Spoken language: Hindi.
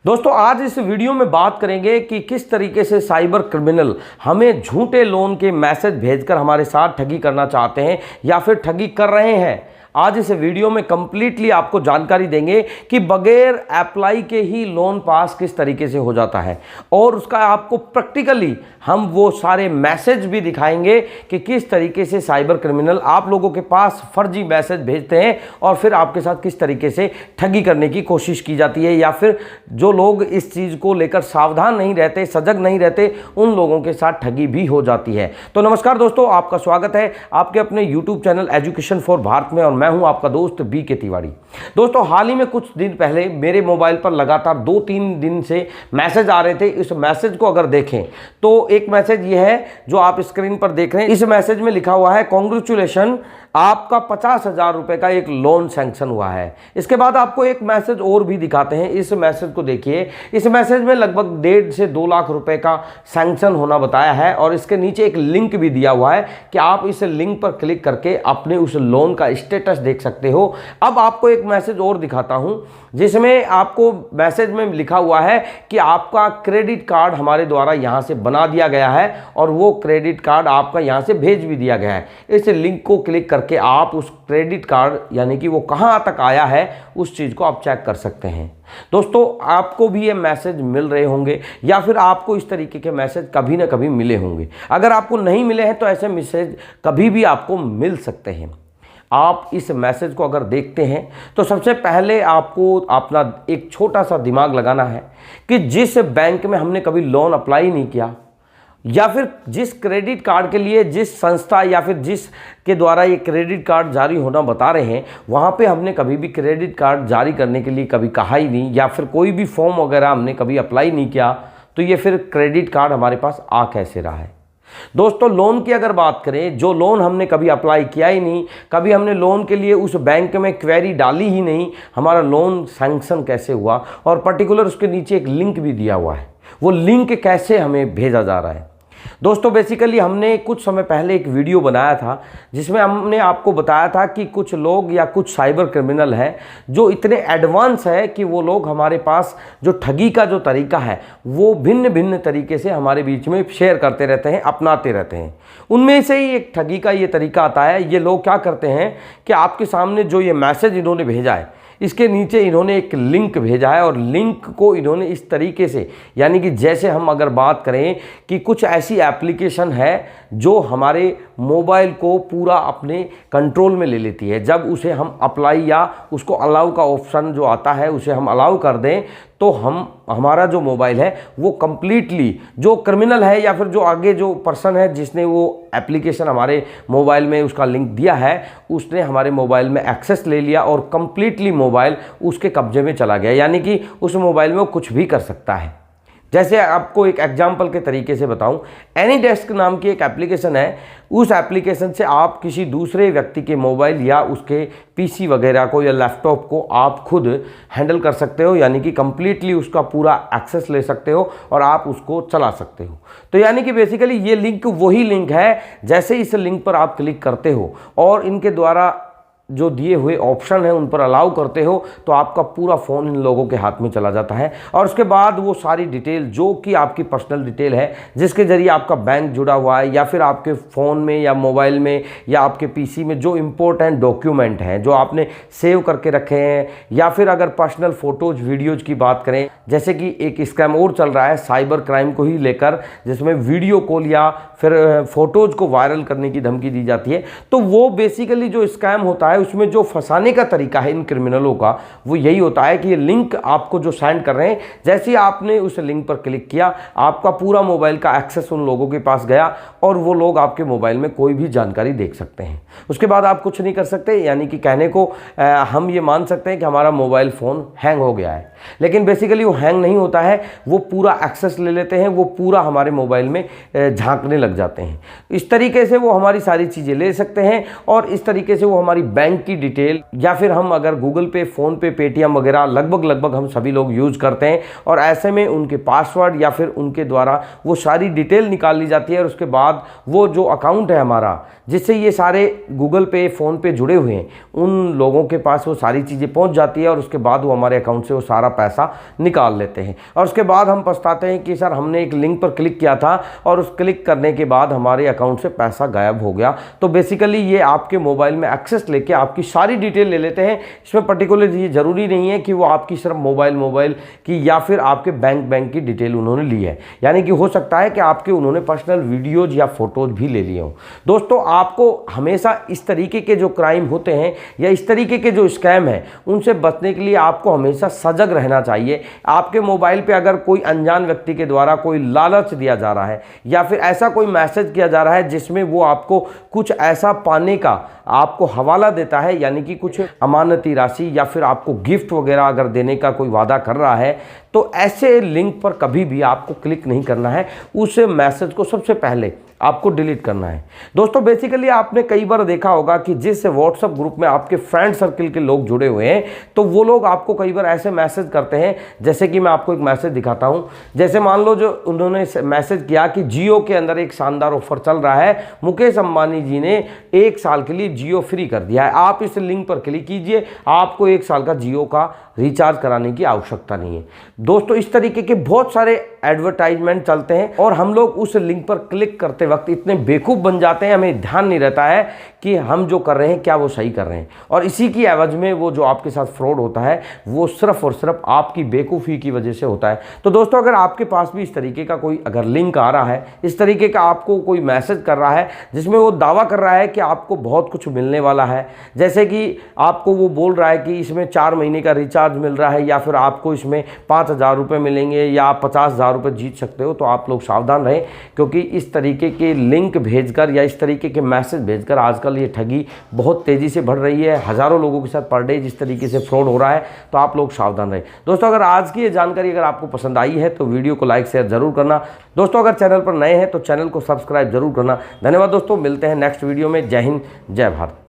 दोस्तों आज इस वीडियो में बात करेंगे कि किस तरीके से साइबर क्रिमिनल हमें झूठे लोन के मैसेज भेजकर हमारे साथ ठगी करना चाहते हैं या फिर ठगी कर रहे हैं। आज इस वीडियो में कंप्लीटली आपको जानकारी देंगे कि बगैर अप्लाई के ही लोन पास किस तरीके से हो जाता है और उसका आपको प्रैक्टिकली हम वो सारे मैसेज भी दिखाएंगे कि किस तरीके से साइबर क्रिमिनल आप लोगों के पास फर्जी मैसेज भेजते हैं और फिर आपके साथ किस तरीके से ठगी करने की कोशिश की जाती है या फिर जो लोग इस चीज़ को लेकर सावधान नहीं रहते, सजग नहीं रहते, उन लोगों के साथ ठगी भी हो जाती है। तो नमस्कार दोस्तों, आपका स्वागत है आपके अपने YouTube channel education for Bharat में और मैं हूं आपका दोस्त BK तिवारी। दोस्तों हाल ही में कुछ दिन पहले मेरे मोबाइल पर लगातार 2-3 दिन से मैसेज आ रहे थे। इस मैसेज को अगर देखें तो एक मैसेज ये है जो आप स्क्रीन पर देख रहे हैं। इस मैसेज में लिखा हुआ है कांग्रेचुलेशन, आपका 50,000 रुपए का एक लोन सैंक्शन हुआ है। इसके बाद आपको एक मैसेज और भी दिखाते हैं। इस मैसेज को देखिए। इस मैसेज में लगभग 1.5 से 2 लाख रुपए का सैंक्शन होना बताया है और इसके नीचे एक लिंक भी दिया हुआ है कि आप इस लिंक पर क्लिक करके अपने उस लोन का स्टेटस देख सकते हो। अब आपको एक मैसेज और दिखाता हूं जिसमें आपको मैसेज में लिखा हुआ है कि आपका क्रेडिट कार्ड हमारे द्वारा यहां से बना दिया गया है और वो क्रेडिट कार्ड आपका यहां से भेज भी दिया गया है। इस लिंक को क्लिक करके आप उस क्रेडिट कार्ड यानी कि वो कहां तक आया है उस चीज़ को आप चेक कर सकते हैं। दोस्तों आपको भी ये मैसेज मिल रहे होंगे या फिर आपको इस तरीके के मैसेज कभी ना कभी मिले होंगे। अगर आपको नहीं मिले हैं तो ऐसे मैसेज कभी भी आपको मिल सकते हैं। आप इस मैसेज को अगर देखते हैं तो सबसे पहले आपको अपना एक छोटा सा दिमाग लगाना है कि जिस बैंक में हमने कभी लोन अप्लाई नहीं किया या फिर जिस क्रेडिट कार्ड के लिए जिस संस्था या फिर जिस के द्वारा ये क्रेडिट कार्ड जारी होना बता रहे हैं वहाँ पे हमने कभी भी क्रेडिट कार्ड जारी करने के लिए कभी कहा ही नहीं या फिर कोई भी फॉर्म वगैरह हमने कभी अप्लाई नहीं किया, तो ये फिर क्रेडिट कार्ड हमारे पास आ कैसे रहा है। दोस्तों लोन की अगर बात करें, जो लोन हमने कभी अप्लाई किया ही नहीं, कभी हमने लोन के लिए उस बैंक में क्वेरी डाली ही नहीं, हमारा लोन सैंक्शन कैसे हुआ और पर्टिकुलर उसके नीचे एक लिंक भी दिया हुआ है, वो लिंक कैसे हमें भेजा जा रहा है। दोस्तों बेसिकली हमने कुछ समय पहले एक वीडियो बनाया था जिसमें हमने आपको बताया था कि कुछ लोग या कुछ साइबर क्रिमिनल हैं जो इतने एडवांस है कि वो लोग हमारे पास जो ठगी का जो तरीका है वो भिन्न भिन्न तरीके से हमारे बीच में शेयर करते रहते हैं, अपनाते रहते हैं। उनमें से ही एक ठगी का ये तरीका आता है। ये लोग क्या करते हैं कि आपके सामने जो ये मैसेज इन्होंने भेजा है इसके नीचे इन्होंने एक लिंक भेजा है और लिंक को इन्होंने इस तरीके से, यानी कि जैसे हम अगर बात करें कि कुछ ऐसी एप्लीकेशन है जो हमारे मोबाइल को पूरा अपने कंट्रोल में ले लेती है। जब उसे हम अप्लाई या उसको अलाउ का ऑप्शन जो आता है उसे हम अलाउ कर दें तो हमारा जो मोबाइल है वो कंप्लीटली जो क्रिमिनल है या फिर जो आगे जो पर्सन है जिसने वो एप्लीकेशन हमारे मोबाइल में उसका लिंक दिया है उसने हमारे मोबाइल में एक्सेस ले लिया और कंप्लीटली मोबाइल उसके कब्जे में चला गया, यानी कि उस मोबाइल में वो कुछ भी कर सकता है। जैसे आपको एक एग्जाम्पल के तरीके से बताऊं, एनीडेस्क नाम की एक एप्लीकेशन है। उस एप्लीकेशन से आप किसी दूसरे व्यक्ति के मोबाइल या उसके पीसी वगैरह को या लैपटॉप को आप खुद हैंडल कर सकते हो, यानी कि कंप्लीटली उसका पूरा एक्सेस ले सकते हो और आप उसको चला सकते हो। तो यानी कि बेसिकली ये लिंक वही लिंक है, जैसे इस लिंक पर आप क्लिक करते हो और इनके द्वारा जो दिए हुए ऑप्शन है उन पर अलाउ करते हो तो आपका पूरा फ़ोन इन लोगों के हाथ में चला जाता है और उसके बाद वो सारी डिटेल जो कि आपकी पर्सनल डिटेल है जिसके ज़रिए आपका बैंक जुड़ा हुआ है या फिर आपके फ़ोन में या मोबाइल में या आपके पीसी में जो इम्पोर्टेंट डॉक्यूमेंट हैं जो आपने सेव करके रखे हैं या फिर अगर पर्सनल फ़ोटोज़ वीडियोज़ की बात करें, जैसे कि एक स्कैम और चल रहा है साइबर क्राइम को ही लेकर जिसमें वीडियो कॉल या फिर फ़ोटोज़ को वायरल करने की धमकी दी जाती है। तो वो बेसिकली जो स्कैम होता है उसमें जो फंसाने का तरीका है इन क्रिमिनलों का वो यही होता है कि ये लिंक आपको जो सेंड कर रहे हैं, जैसे ही आपने उस लिंक पर क्लिक किया आपका पूरा मोबाइल का एक्सेस उन लोगों के पास गया और वो लोग आपके मोबाइल में कोई भी जानकारी देख सकते हैं। उसके बाद आप कुछ नहीं कर सकते, यानी कि कहने को हम ये मान सकते हैं कि हमारा मोबाइल फ़ोन हैंग हो गया है, लेकिन बेसिकली वो हैंग नहीं होता है, वो पूरा एक्सेस ले लेते हैं, वो पूरा हमारे मोबाइल में झांकने लग जाते हैं। इस तरीके से वो हमारी सारी चीज़ें ले सकते हैं और इस तरीके से वो हमारी बैंक की डिटेल या फिर हम अगर गूगल पे, फ़ोन पे, पेटीएम वगैरह लगभग हम सभी लोग यूज़ करते हैं और ऐसे में उनके पासवर्ड या फिर उनके द्वारा वो सारी डिटेल निकाल ली जाती है और उसके बाद वो जो अकाउंट है हमारा जिससे ये सारे गूगल पे, फ़ोन पे जुड़े हुए हैं उन लोगों के पास वो सारी चीज़ें पहुंच जाती है और उसके बाद वो हमारे अकाउंट से वो सारा पैसा निकाल लेते हैं। और उसके बाद हम पछताते हैं कि सर हमने एक लिंक पर क्लिक किया था और उस क्लिक करने के बाद हमारे अकाउंट से पैसा गायब हो गया। तो बेसिकली ये आपके मोबाइल में एक्सेस लेके आपकी सारी डिटेल ले लेते हैं। इसमें पर्टिकुलर ये जरूरी नहीं है कि वो आपकी सिर्फ मोबाइल की या फिर आपके बैंक की डिटेल उन्होंने ली है, यानी कि हो सकता है कि आपके उन्होंने पर्सनल वीडियोज या फोटोज भी ले लिए हों। दोस्तों, आपको हमेशा इस तरीके के जो क्राइम होते हैं या इस तरीके के जो स्कैम हैं उनसे बचने के लिए आपको हमेशा सजग रहना चाहिए। आपके मोबाइल पे अगर कोई अनजान व्यक्ति के द्वारा कोई लालच दिया जा रहा है या फिर ऐसा कोई मैसेज किया जा रहा है जिसमें वो आपको कुछ ऐसा पाने का आपको हवाला देता है, यानी कि कुछ अमानती राशि या फिर आपको गिफ्ट वगैरह अगर देने का कोई वादा कर रहा है, तो ऐसे लिंक पर कभी भी आपको क्लिक नहीं करना है। उस मैसेज को सबसे पहले आपको डिलीट करना है। दोस्तों, बेसिकली आपने कई बार देखा होगा कि जिस व्हाट्सएप ग्रुप में आपके फ्रेंड सर्किल के लोग जुड़े हुए हैं, तो वो लोग आपको कई बार ऐसे मैसेज करते हैं, जैसे कि मैं आपको एक मैसेज दिखाता हूं। जैसे मान लो जो उन्होंने मैसेज किया कि जियो के अंदर एक शानदार ऑफर चल रहा है, मुकेश अंबानी जी ने 1 साल के लिए जियो फ्री कर दिया है, आप इस लिंक पर क्लिक कीजिए, आपको 1 साल का जियो का रिचार्ज कराने की आवश्यकता नहीं है। दोस्तों, इस तरीके के बहुत सारे एडवर्टाइजमेंट चलते हैं और हम लोग उस लिंक पर क्लिक करते वक्त इतने बेवकूफ़ बन जाते हैं, हमें ध्यान नहीं रहता है कि हम जो कर रहे हैं क्या वो सही कर रहे हैं, और इसी की एवज में वो जो आपके साथ फ्रॉड होता है वो सिर्फ और सिर्फ आपकी बेवकूफ़ी की वजह से होता है। तो दोस्तों, अगर आपके पास भी इस तरीके का कोई अगर लिंक आ रहा है, इस तरीके का आपको कोई मैसेज कर रहा है जिसमें वो दावा कर रहा है कि आपको बहुत कुछ मिलने वाला है, जैसे कि आपको वो बोल रहा है कि इसमें 4 महीने का रिचार्ज मिल रहा है या फिर आपको इसमें 5,000 रुपये मिलेंगे या 50,000 रुपये जीत सकते हो, तो आप लोग सावधान रहें, क्योंकि इस तरीके के लिंक भेजकर या इस तरीके के मैसेज भेजकर आजकल ये ठगी बहुत तेज़ी से बढ़ रही है। हज़ारों लोगों के साथ पर डे जिस तरीके से फ्रॉड हो रहा है, तो आप लोग सावधान रहें। दोस्तों, अगर आज की ये जानकारी अगर आपको पसंद आई है तो वीडियो को लाइक शेयर जरूर करना। दोस्तों, अगर चैनल पर नए हैं तो चैनल को सब्सक्राइब जरूर करना। धन्यवाद दोस्तों, मिलते हैं नेक्स्ट वीडियो में। जय हिंद, जय भारत।